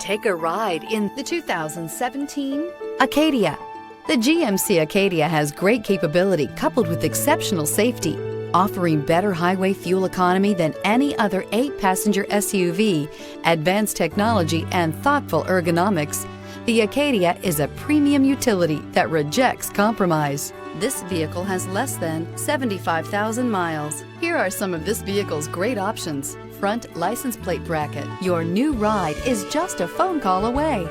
Take a ride in the 2017 Acadia. The GMC Acadia has great capability coupled with exceptional safety, offering better highway fuel economy than any other 8-passenger SUV, advanced technology, and thoughtful ergonomics. The Acadia is a premium utility that rejects compromise. This vehicle has less than 75,000 miles. Here are some of this vehicle's great options: front license plate bracket. Your new ride is just a phone call away.